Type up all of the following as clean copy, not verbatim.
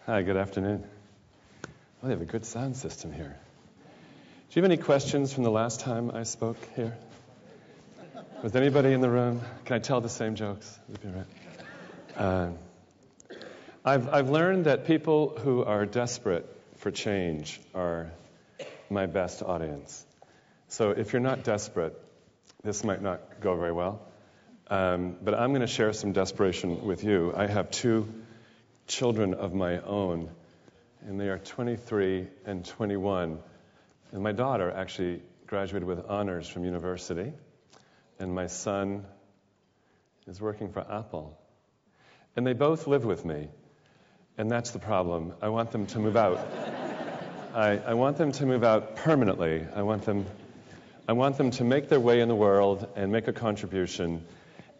Hi, good afternoon. Well, they have a good sound system here. Do you have any questions from the last time I spoke here? Was anybody in the room? Can I tell the same jokes? I've learned that people who are desperate for change are my best audience. So if you're not desperate, this might not go very well. But I'm going to share some desperation with you. I have two children of my own, and they are 23 and 21. And my daughter actually graduated with honors from university, and my son is working for Apple. And they both live with me, and that's the problem. I want them to move out. I want them to move out permanently. I want them to make their way in the world and make a contribution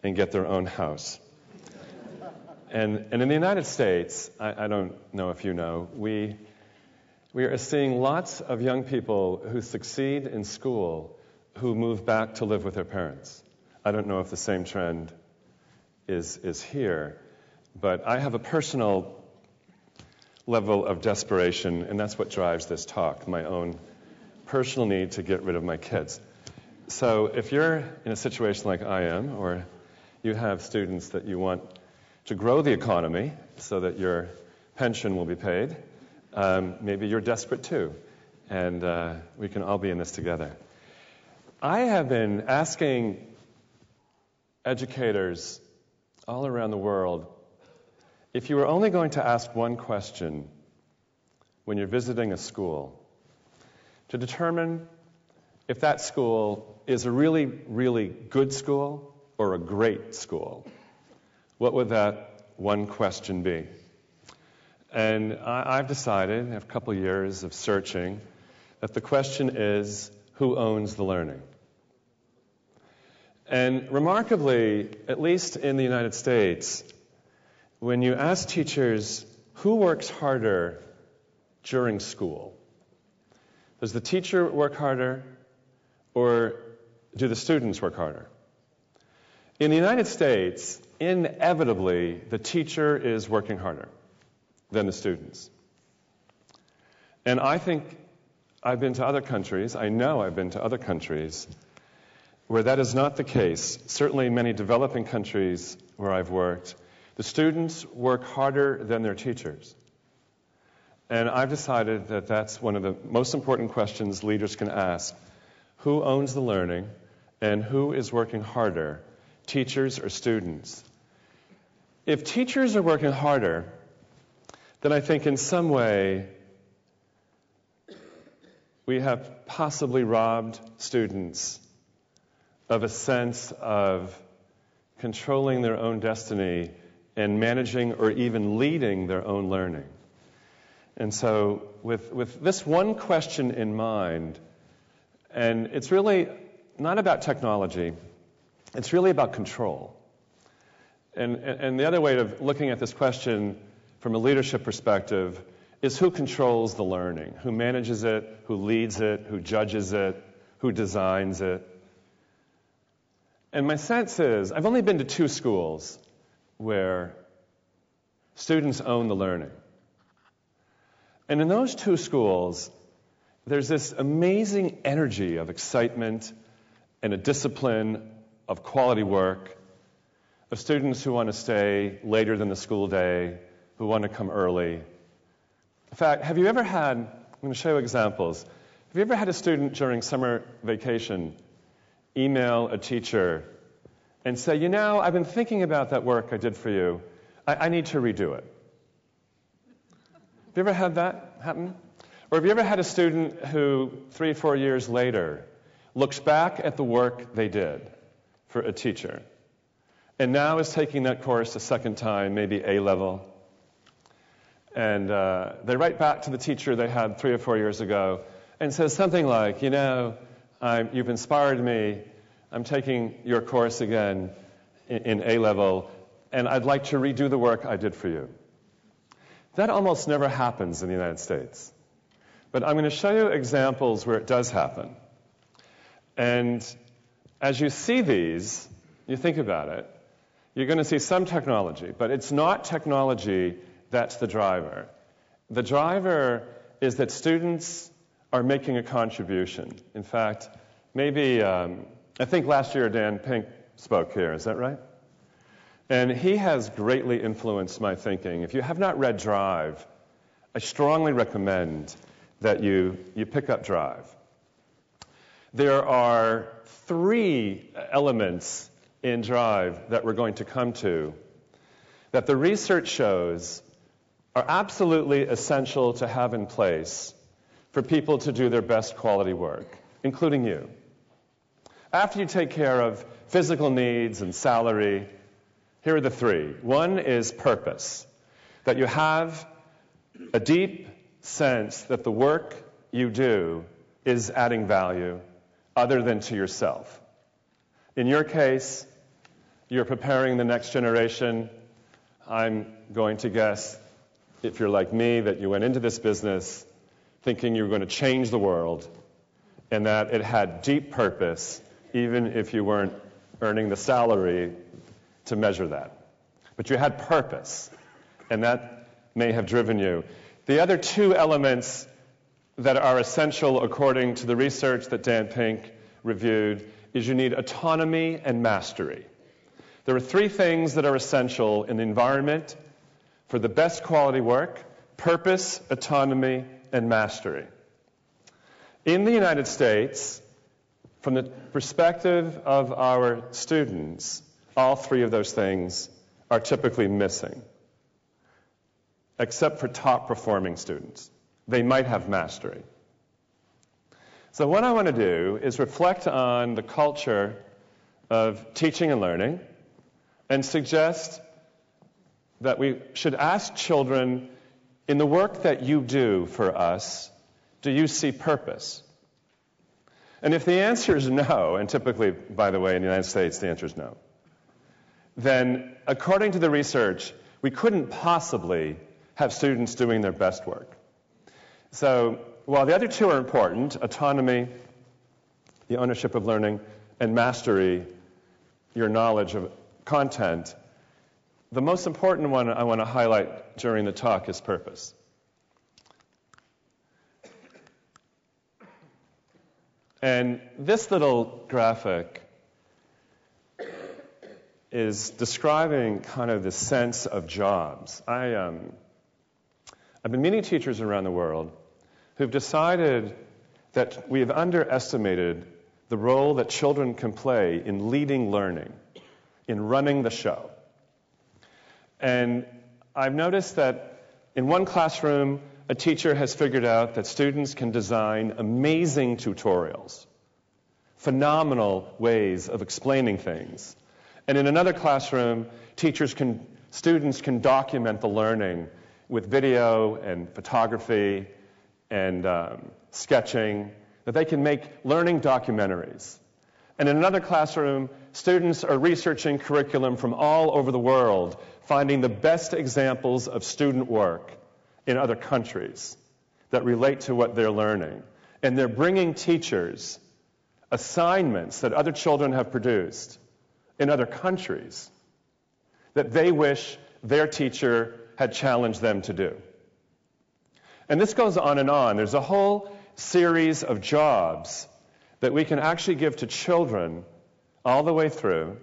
and get their own house. And in the United States, I don't know if you know, we are seeing lots of young people who succeed in school who move back to live with their parents. I don't know if the same trend is here, but I have a personal level of desperation, and that's what drives this talk, my own personal need to get rid of my kids. So if you're in a situation like I am, or you have students that you want to grow the economy so that your pension will be paid, maybe you're desperate too, and we can all be in this together. I have been asking educators all around the world, if you were only going to ask one question when you're visiting a school, to determine if that school is a really, really good school or a great school, what would that one question be? And I've decided, after a couple of years of searching, that the question is, who owns the learning? And remarkably, at least in the United States, when you ask teachers who works harder during school, does the teacher work harder or do the students work harder? In the United States, inevitably, the teacher is working harder than the students. And I think I've been to other countries, I know I've been to other countries, where that is not the case. Certainly in many developing countries where I've worked, the students work harder than their teachers. And I've decided that that's one of the most important questions leaders can ask. Who owns the learning, and who is working harder, teachers or students? If teachers are working harder, then I think in some way we have possibly robbed students of a sense of controlling their own destiny and managing or even leading their own learning. And so with this one question in mind, and it's really not about technology, it's really about control. And the other way of looking at this question from a leadership perspective is who controls the learning, who manages it, who leads it, who judges it, who designs it. And my sense is, I've only been to two schools where students own the learning. And in those two schools, there's this amazing energy of excitement and a discipline of quality work, of students who want to stay later than the school day, who want to come early. In fact, have you ever had, I'm going to show you examples, have you ever had a student during summer vacation email a teacher and say, you know, I've been thinking about that work I did for you. I need to redo it. Have you ever had that happen? Or have you ever had a student who 3 or 4 years later looks back at the work they did for a teacher and now is taking that course a second time, maybe A-level, and they write back to the teacher they had 3 or 4 years ago and says something like, you know, you've inspired me. I'm taking your course again in A-level, and I'd like to redo the work I did for you. That almost never happens in the United States. But I'm going to show you examples where it does happen. And as you see these, you think about it, you're going to see some technology, but it's not technology that's the driver. The driver is that students are making a contribution. In fact, maybe, I think last year Dan Pink spoke here, is that right? And he has greatly influenced my thinking. If you have not read Drive, I strongly recommend that you pick up Drive. There are 3 elements in Drive that we're going to come to that the research shows are absolutely essential to have in place for people to do their best quality work, including you. After you take care of physical needs and salary, here are the 3. 1 is purpose, that you have a deep sense that the work you do is adding value other than to yourself. In your case, you're preparing the next generation. I'm going to guess, if you're like me, that you went into this business thinking you were going to change the world and that it had deep purpose, even if you weren't earning the salary to measure that. But you had purpose, and that may have driven you. The other 2 elements that are essential according to the research that Dan Pink reviewed is you need autonomy and mastery. There are 3 things that are essential in the environment for the best quality work: purpose, autonomy, and mastery. In the United States, from the perspective of our students, all 3 of those things are typically missing, except for top-performing students. They might have mastery. So what I want to do is reflect on the culture of teaching and learning and suggest that we should ask children, in the work that you do for us, do you see purpose? And if the answer is no, and typically, by the way, in the United States, the answer is no, then according to the research, we couldn't possibly have students doing their best work. So while the other 2 are important, autonomy, the ownership of learning, and mastery, your knowledge of content, the most important one I want to highlight during the talk is purpose. And this little graphic is describing kind of the sense of jobs. I've been meeting teachers around the world who've decided that we have underestimated the role that children can play in leading learning, in running the show. And I've noticed that in one classroom, a teacher has figured out that students can design amazing tutorials, phenomenal ways of explaining things. And in another classroom, students can document the learning with video and photography and sketching, that they can make learning documentaries. And in another classroom, students are researching curriculum from all over the world, finding the best examples of student work in other countries that relate to what they're learning. And they're bringing teachers assignments that other children have produced in other countries that they wish their teacher had challenged them to do. And this goes on and on. There's a whole series of jobs that we can actually give to children all the way through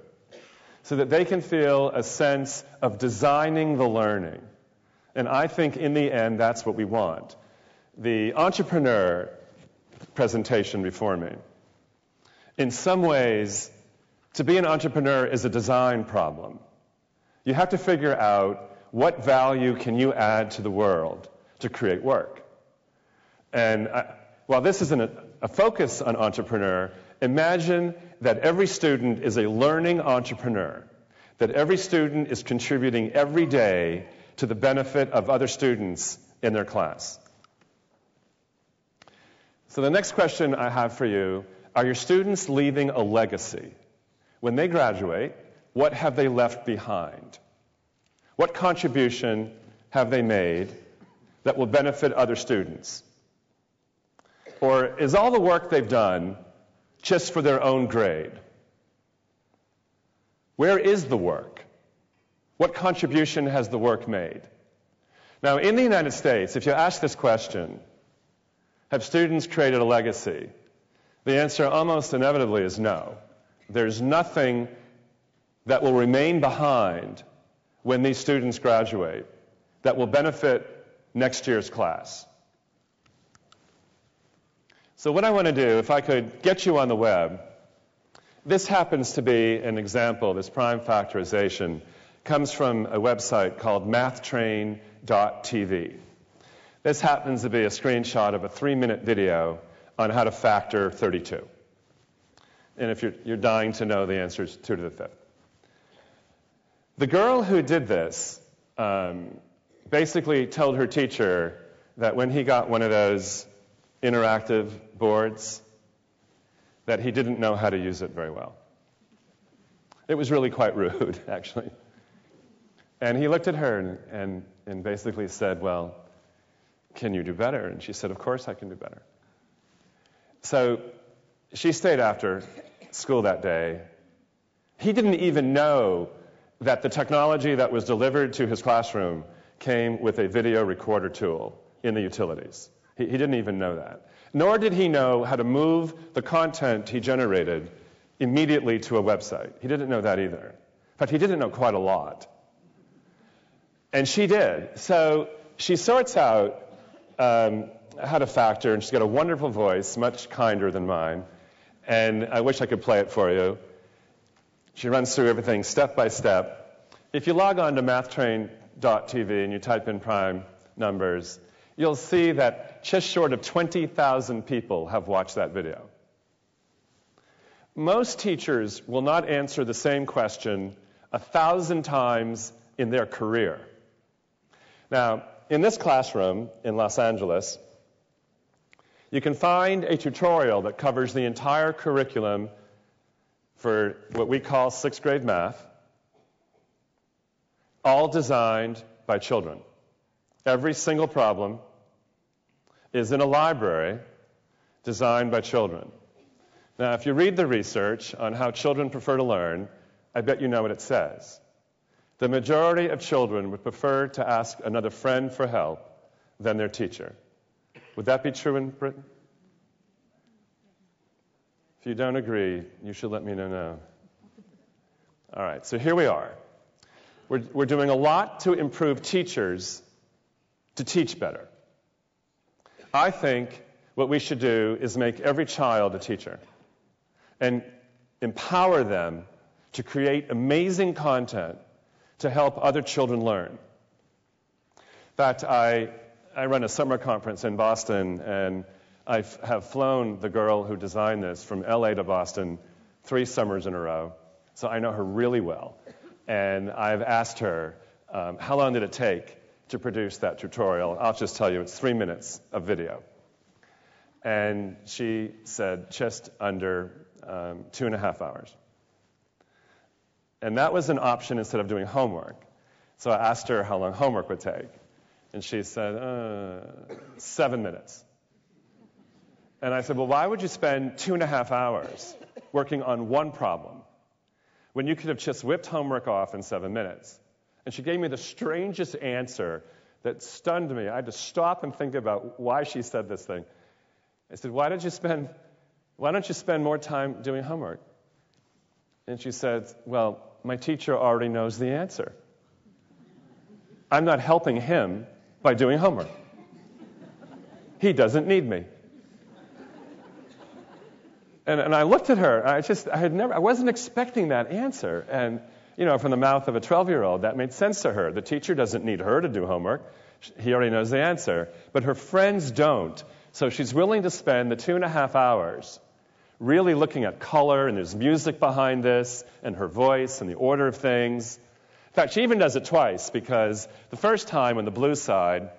so that they can feel a sense of designing the learning. And I think in the end, that's what we want. The entrepreneur presentation before me. In some ways, to be an entrepreneur is a design problem. You have to figure out what value can you add to the world to create work. And while this isn't a focus on entrepreneur, imagine that every student is a learning entrepreneur, that every student is contributing every day to the benefit of other students in their class. So the next question I have for you, are your students leaving a legacy? When they graduate, what have they left behind? What contribution have they made that will benefit other students? Or is all the work they've done just for their own grade? Where is the work? What contribution has the work made? Now, in the United States, if you ask this question, have students created a legacy? The answer almost inevitably is no. There's nothing that will remain behind when these students graduate that will benefit next year's class. So what I want to do, if I could get you on the web, this happens to be an example. This prime factorization comes from a website called mathtrain.tv. This happens to be a screenshot of a 3-minute video on how to factor 32. And if you're dying to know, the answer is 2 to the 5th. The girl who did this basically told her teacher that when he got one of those interactive boards, that he didn't know how to use it very well. It was really quite rude, actually. And he looked at her and basically said, well, can you do better? And she said, of course I can do better. So she stayed after school that day. He didn't even know that the technology that was delivered to his classroom came with a video recorder tool in the utilities. He didn't even know that. Nor did he know how to move the content he generated immediately to a website. He didn't know that either. In fact, he didn't know quite a lot. And she did. So she sorts out how to factor, and she's got a wonderful voice, much kinder than mine. And I wish I could play it for you. She runs through everything step by step. If you log on to mathtrain.tv and you type in prime numbers, you'll see that just short of 20,000 people have watched that video. Most teachers will not answer the same question 1,000 times in their career. Now, in this classroom in Los Angeles, you can find a tutorial that covers the entire curriculum for what we call 6th grade math, all designed by children. Every single problem is in a library designed by children. Now, if you read the research on how children prefer to learn, I bet you know what it says. The majority of children would prefer to ask another friend for help than their teacher. Would that be true in Britain? If you don't agree, you should let me know now. All right, so here we are. We're doing a lot to improve teachers to teach better. I think what we should do is make every child a teacher and empower them to create amazing content to help other children learn. In fact, I run a summer conference in Boston, and I have flown the girl who designed this from LA to Boston 3 summers in a row, so I know her really well. And I've asked her, how long did it take to produce that tutorial? I'll just tell you, it's 3 minutes of video. And she said just under 2.5 hours. And that was an option instead of doing homework. So I asked her how long homework would take. And she said, 7 minutes. And I said, well, why would you spend 2.5 hours working on one problem when you could have just whipped homework off in 7 minutes? And she gave me the strangest answer that stunned me. I had to stop and think about why she said this thing. I said, why don't you spend more time doing homework? And she said, well, my teacher already knows the answer. I'm not helping him by doing homework. He doesn't need me. And I looked at her. I wasn't expecting that answer. And, from the mouth of a 12-year-old, that made sense to her. The teacher doesn't need her to do homework. He already knows the answer. But her friends don't. So she's willing to spend the 2.5 hours really looking at color, and there's music behind this, and her voice, and the order of things. In fact, she even does it twice, because the first time on the blue side,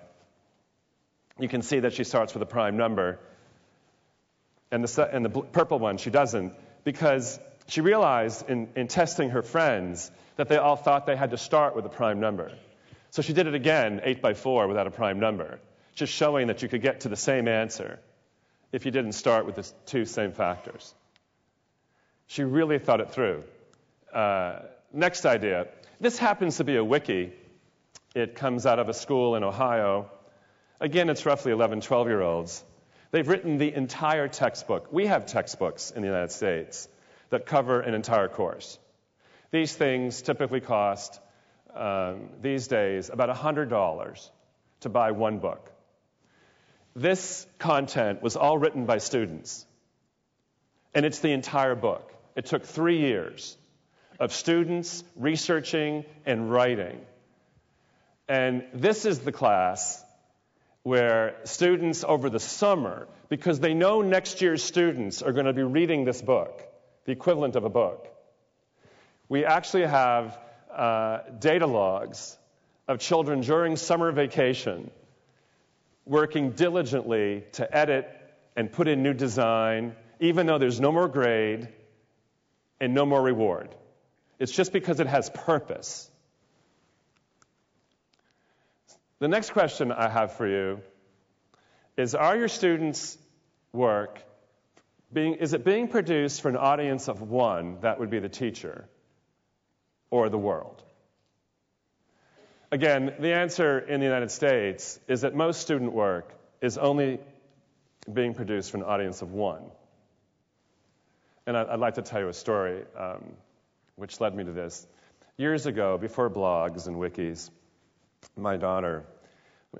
you can see that she starts with a prime number, and the purple one she doesn't, because she realized in testing her friends that they all thought they had to start with a prime number. So she did it again, 8 by 4, without a prime number, just showing that you could get to the same answer if you didn't start with the 2 same factors. She really thought it through. Next idea. This happens to be a wiki It comes out of a school in Ohio. Again, it's roughly 11, 12-year-olds. They've written the entire textbook. We have textbooks in the United States that cover an entire course. These things typically cost, these days, about $100 to buy one book. This content was all written by students, and it's the entire book. It took 3 years of students researching and writing. And this is the class where students over the summer, because they know next year's students are going to be reading this book, the equivalent of a book, we actually have data logs of children during summer vacation working diligently to edit and put in new design, even though there's no more grade and no more reward. It's just because it has purpose. The next question I have for you is, are your students' work is it being produced for an audience of one, that would be the teacher, or the world? Again, the answer in the United States is that most student work is only being produced for an audience of one. And I'd like to tell you a story which led me to this. Years ago, before blogs and wikis, my daughter,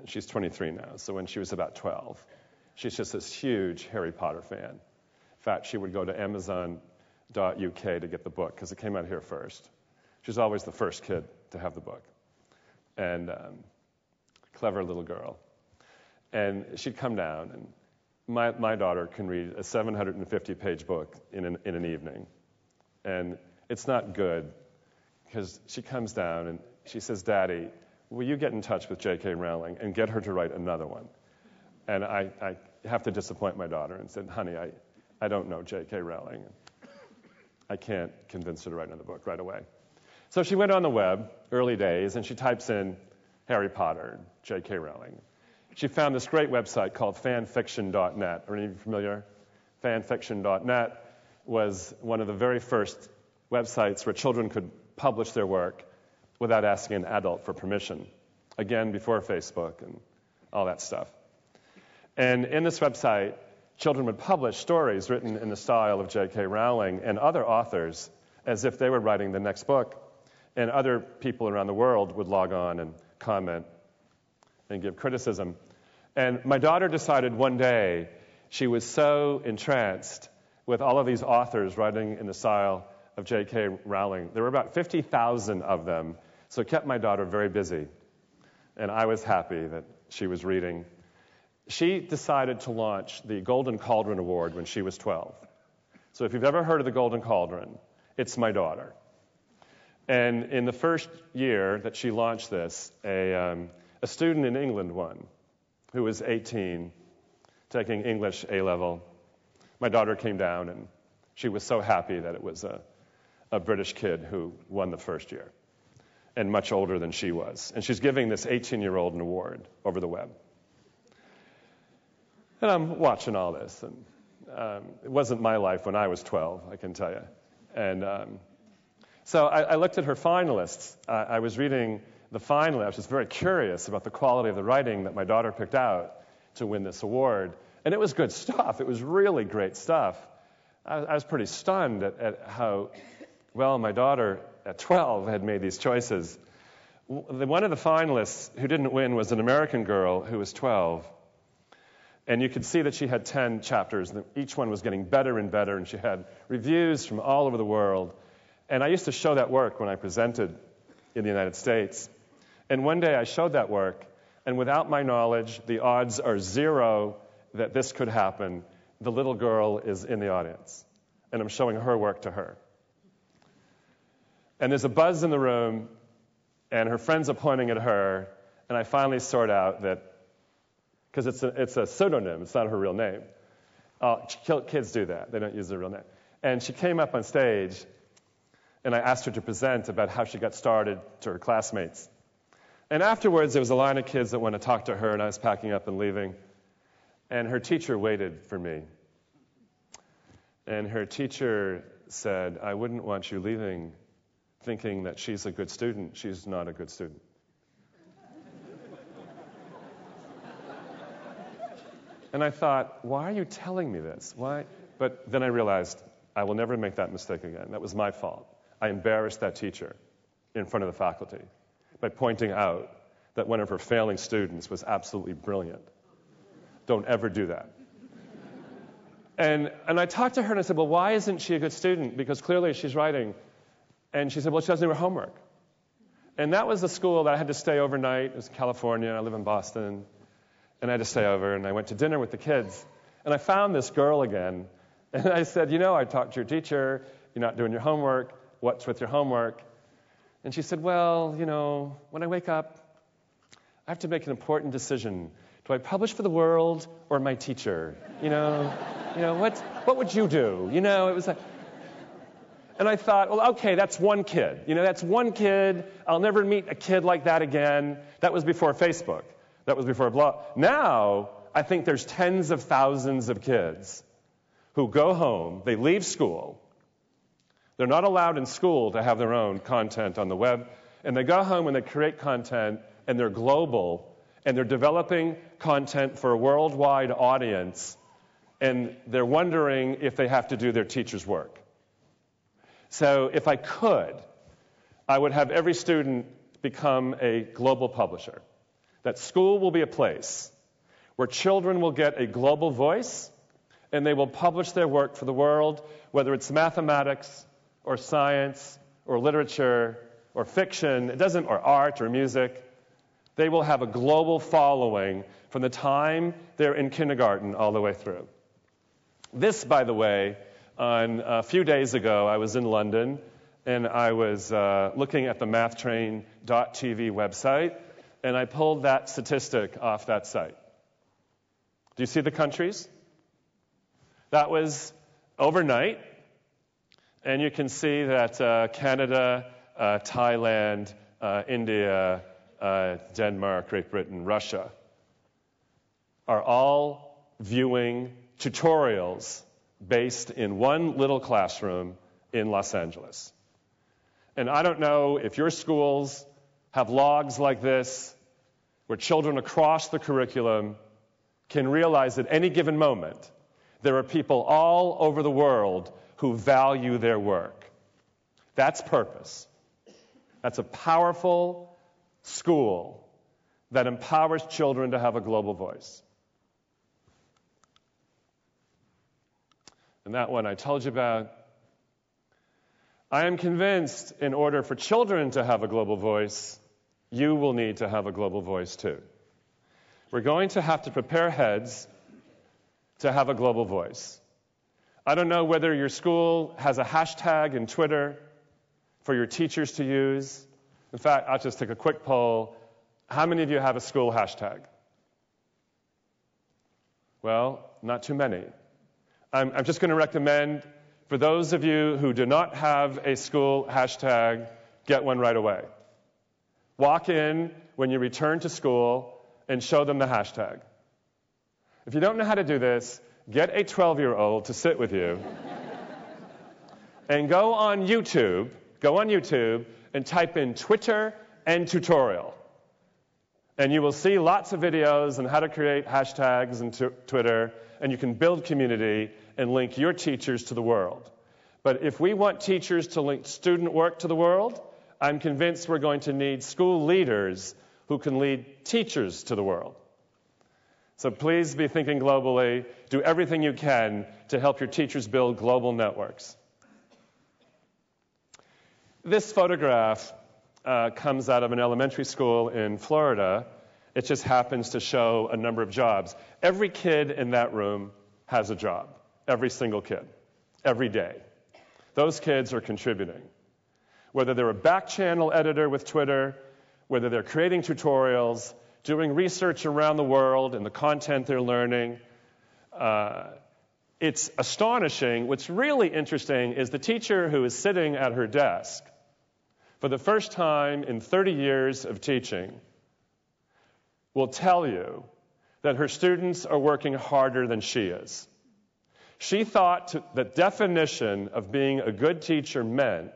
she's 23 now, so when she was about 12, she's just this huge Harry Potter fan. In fact, she would go to Amazon.uk to get the book because it came out here first. She's always the first kid to have the book. And clever little girl. And she'd come down, and my daughter can read a 750-page book in an evening. And it's not good, because she comes down and she says, "Daddy, will you get in touch with J.K. Rowling and get her to write another one?" And I have to disappoint my daughter and said, "Honey, I don't know J.K. Rowling. I can't convince her to write another book right away." So she went on the web, early days, and she types in Harry Potter, J.K. Rowling. She found this great website called fanfiction.net. Are any of you familiar? Fanfiction.net was one of the very first websites where children could publish their work without asking an adult for permission. Again, before Facebook and all that stuff. And in this website, children would publish stories written in the style of J.K. Rowling and other authors as if they were writing the next book. And other people around the world would log on and comment and give criticism. And my daughter decided one day she was so entranced with all of these authors writing in the style of J.K. Rowling. There were about 50,000 of them, so it kept my daughter very busy. And I was happy that she was reading. She decided to launch the Golden Cauldron Award when she was 12. So if you've ever heard of the Golden Cauldron, it's my daughter. And in the first year that she launched this, a student in England won, who was 18, taking English A-level. My daughter came down, and she was so happy that it was a British kid who won the first year, and much older than she was. And she's giving this 18-year-old an award over the web. And I'm watching all this, and it wasn't my life when I was 12, I can tell you. And so I looked at her finalists. I was reading the finalists. I was just very curious about the quality of the writing that my daughter picked out to win this award. And it was good stuff. It was really great stuff. I was pretty stunned at how well my daughter at 12 had made these choices. One of the finalists who didn't win was an American girl who was 12. And you could see that she had 10 chapters, and each one was getting better and better, and she had reviews from all over the world. And I used to show that work when I presented in the United States. And one day I showed that work, and without my knowledge, the odds are 0 that this could happen. The little girl is in the audience, and I'm showing her work to her. And there's a buzz in the room, and her friends are pointing at her, and I finally sort out that, because it's a pseudonym, it's not her real name. Kids do that. They don't use their real name. And she came up on stage, and I asked her to present about how she got started to her classmates. And afterwards, there was a line of kids that wanted to talk to her, and I was packing up and leaving. And her teacher waited for me. And her teacher said, "I wouldn't want you leaving thinking that she's a good student. She's not a good student." And I thought, why are you telling me this? Why? But then I realized I will never make that mistake again. That was my fault. I embarrassed that teacher in front of the faculty by pointing out that one of her failing students was absolutely brilliant. Don't ever do that. And I talked to her and I said, well, why isn't she a good student? Because clearly she's writing. And she said, well, she doesn't do her homework. And that was the school that I had to stay overnight. It was California. I live in Boston. And I had to stay over. And I went to dinner with the kids. And I found this girl again. And I said, I talked to your teacher. You're not doing your homework. What's with your homework? And she said, well, when I wake up, I have to make an important decision. Do I publish for the world or my teacher? What would you do? It was like, and I thought, well, okay, that's one kid. That's one kid. I'll never meet a kid like that again. That was before Facebook. That was before blog. Now, I think there's tens of thousands of kids who go home, they leave school. They're not allowed in school to have their own content on the web. And they go home and they create content, and they're global, and they're developing content for a worldwide audience, and they're wondering if they have to do their teacher's work. So if I could, I would have every student become a global publisher. That school will be a place where children will get a global voice, and they will publish their work for the world, whether it's mathematics or science or literature or fiction, or art or music. They will have a global following from the time they're in kindergarten all the way through. This, by the way, on a few days ago, I was in London, and I was looking at the mathtrain.tv website, and I pulled that statistic off that site. Do you see the countries? That was overnight, and you can see that Canada, Thailand, India, Denmark, Great Britain, Russia are all viewing tutorials based in one little classroom in Los Angeles. And I don't know if your schools have logs like this where children across the curriculum can realize at any given moment there are people all over the world who value their work. That's purpose. That's a powerful school that empowers children to have a global voice. And that one I told you about. I am convinced in order for children to have a global voice, you will need to have a global voice too. We're going to have to prepare heads to have a global voice. I don't know whether your school has a hashtag in Twitter for your teachers to use. In fact, I'll just take a quick poll. How many of you have a school hashtag? Well, not too many. I'm just going to recommend, for those of you who do not have a school hashtag, get one right away. Walk in when you return to school and show them the hashtag. If you don't know how to do this, get a 12-year-old to sit with you and go on YouTube and type in Twitter and tutorial. And you will see lots of videos on how to create hashtags in Twitter, and you can build community and link your teachers to the world. But if we want teachers to link student work to the world, I'm convinced we're going to need school leaders who can lead teachers to the world. So please be thinking globally. Do everything you can to help your teachers build global networks. This photograph comes out of an elementary school in Florida. It just happens to show a number of jobs. Every kid in that room has a job. Every single kid. Every day. Those kids are contributing. Whether they're a back channel editor with Twitter, whether they're creating tutorials, doing research around the world and the content they're learning, it's astonishing. What's really interesting is the teacher who is sitting at her desk for the first time in 30 years of teaching will tell you that her students are working harder than she is. She thought the definition of being a good teacher meant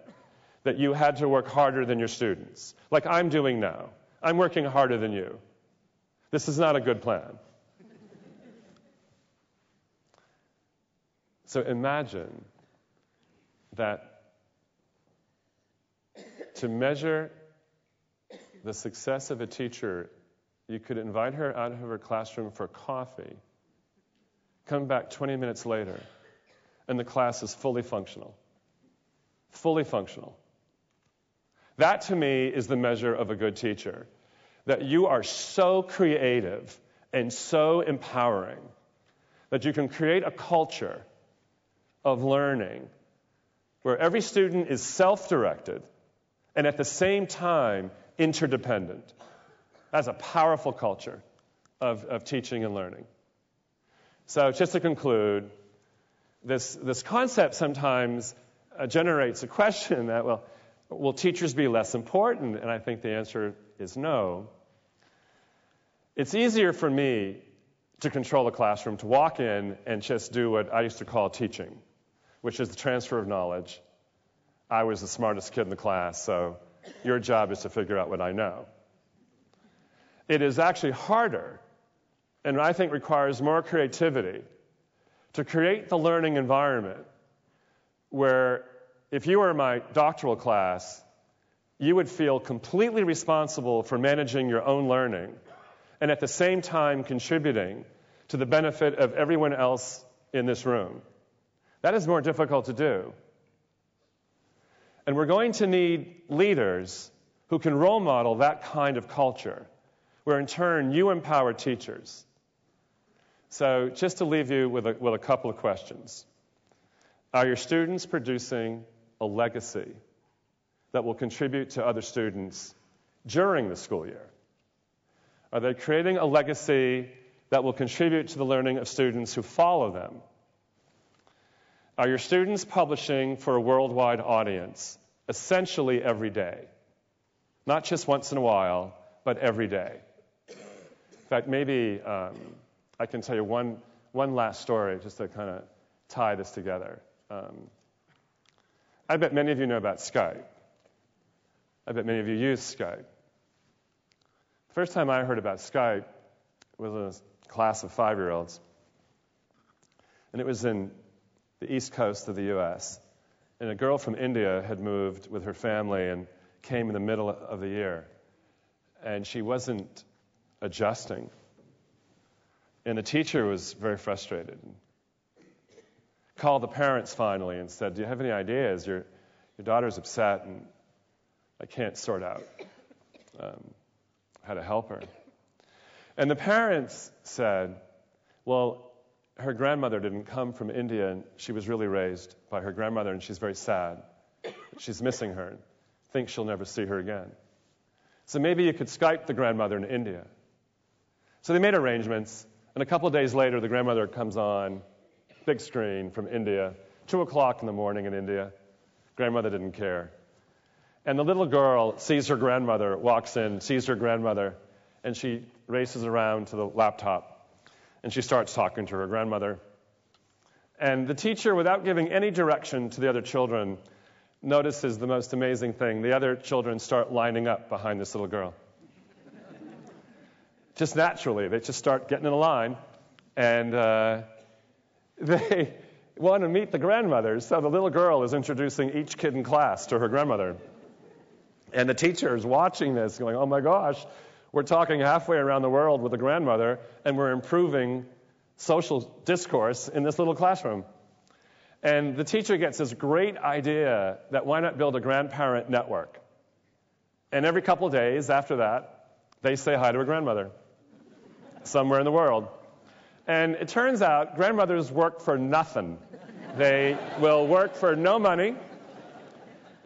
that you had to work harder than your students, like I'm doing now. I'm working harder than you. This is not a good plan. So imagine that to measure the success of a teacher, you could invite her out of her classroom for coffee, come back 20 minutes later, and the class is fully functional. Fully functional. That, to me, is the measure of a good teacher. That you are so creative and so empowering that you can create a culture of learning where every student is self-directed and at the same time interdependent. That's a powerful culture of teaching and learning. So just to conclude, this concept sometimes generates a question that, well, will teachers be less important? And I think the answer is no. It's easier for me to control a classroom, to walk in and just do what I used to call teaching, which is the transfer of knowledge. I was the smartest kid in the class, so your job is to figure out what I know. It is actually harder, and I think requires more creativity, to create the learning environment where if you were in my doctoral class, you would feel completely responsible for managing your own learning and at the same time contributing to the benefit of everyone else in this room. That is more difficult to do. And we're going to need leaders who can role model that kind of culture, where in turn you empower teachers. So just to leave you with a couple of questions. Are your students producing a legacy that will contribute to other students during the school year? Are they creating a legacy that will contribute to the learning of students who follow them? Are your students publishing for a worldwide audience, essentially every day? Not just once in a while, but every day. In fact, maybe I can tell you one last story just to kind of tie this together. I bet many of you know about Skype. I bet many of you use Skype. The first time I heard about Skype was in a class of 5-year-olds. And it was in the east coast of the U.S. And a girl from India had moved with her family and came in the middle of the year. And she wasn't adjusting. And the teacher was very frustrated. Called the parents finally and said, do you have any ideas? Your daughter's upset and I can't sort out how to help her. And the parents said, well, her grandmother didn't come from India and she was really raised by her grandmother and she's very sad. She's missing her and thinks she'll never see her again. So maybe you could Skype the grandmother in India. So they made arrangements, and a couple of days later, the grandmother comes on, big screen from India, 2 o'clock in the morning in India. Grandmother didn't care. And the little girl sees her grandmother, walks in, sees her grandmother, and she races around to the laptop, and she starts talking to her grandmother. And the teacher, without giving any direction to the other children, notices the most amazing thing. The other children start lining up behind this little girl. Just naturally, they just start getting in a line, and they want to meet the grandmothers. So the little girl is introducing each kid in class to her grandmother. And the teacher is watching this going, oh my gosh, we're talking halfway around the world with a grandmother, and we're improving social discourse in this little classroom. And the teacher gets this great idea that why not build a grandparent network? And every couple of days after that, they say hi to a grandmother somewhere in the world. And it turns out grandmothers work for nothing. They will work for no money.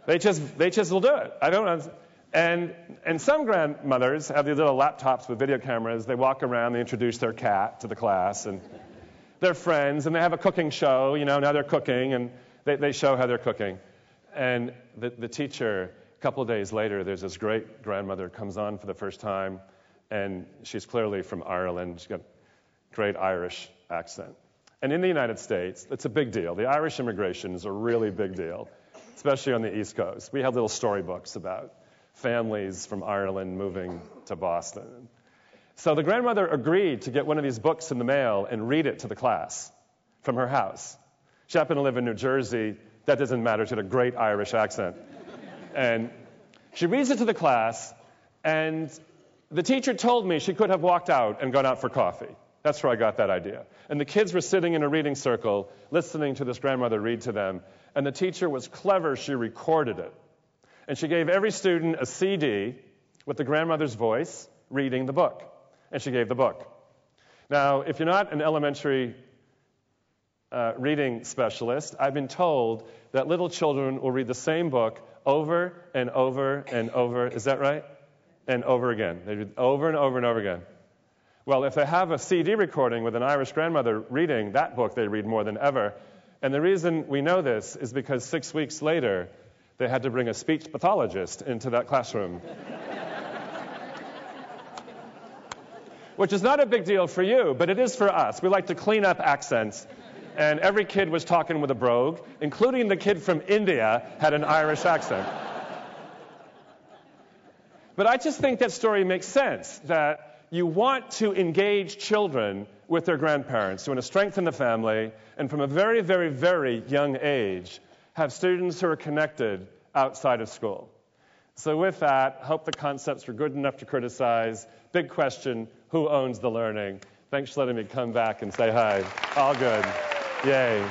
They just will do it. I don't know. And some grandmothers have these little laptops with video cameras. They walk around, they introduce their cat to the class, and they're friends, and they have a cooking show. Now they're cooking, and they show how they're cooking. And the teacher, a couple of days later, there's this great grandmother comes on for the first time, and she's clearly from Ireland. She's got a great Irish accent. And in the United States, it's a big deal. The Irish immigration is a really big deal, especially on the East Coast. We have little storybooks about families from Ireland moving to Boston. So the grandmother agreed to get one of these books in the mail and read it to the class from her house. She happened to live in New Jersey. That doesn't matter. She had a great Irish accent. And she reads it to the class, and the teacher told me she could have walked out and gone out for coffee. That's where I got that idea. And the kids were sitting in a reading circle, listening to this grandmother read to them. And the teacher was clever. She recorded it. And she gave every student a CD with the grandmother's voice reading the book. And she gave the book. Now, if you're not an elementary reading specialist, I've been told that little children will read the same book over and over and over. Is that right? And over again. They read over and over and over again. Well, if they have a CD recording with an Irish grandmother reading that book, they read more than ever. And the reason we know this is because 6 weeks later, they had to bring a speech pathologist into that classroom. Which is not a big deal for you, but it is for us. We like to clean up accents. And every kid was talking with a brogue, including the kid from India had an Irish accent. But I just think that story makes sense, that you want to engage children with their grandparents. You want to strengthen the family, and from a very, very, very young age, have students who are connected outside of school. So with that, hope the concepts were good enough to criticize. Big question, who owns the learning? Thanks for letting me come back and say hi. All good. Yay.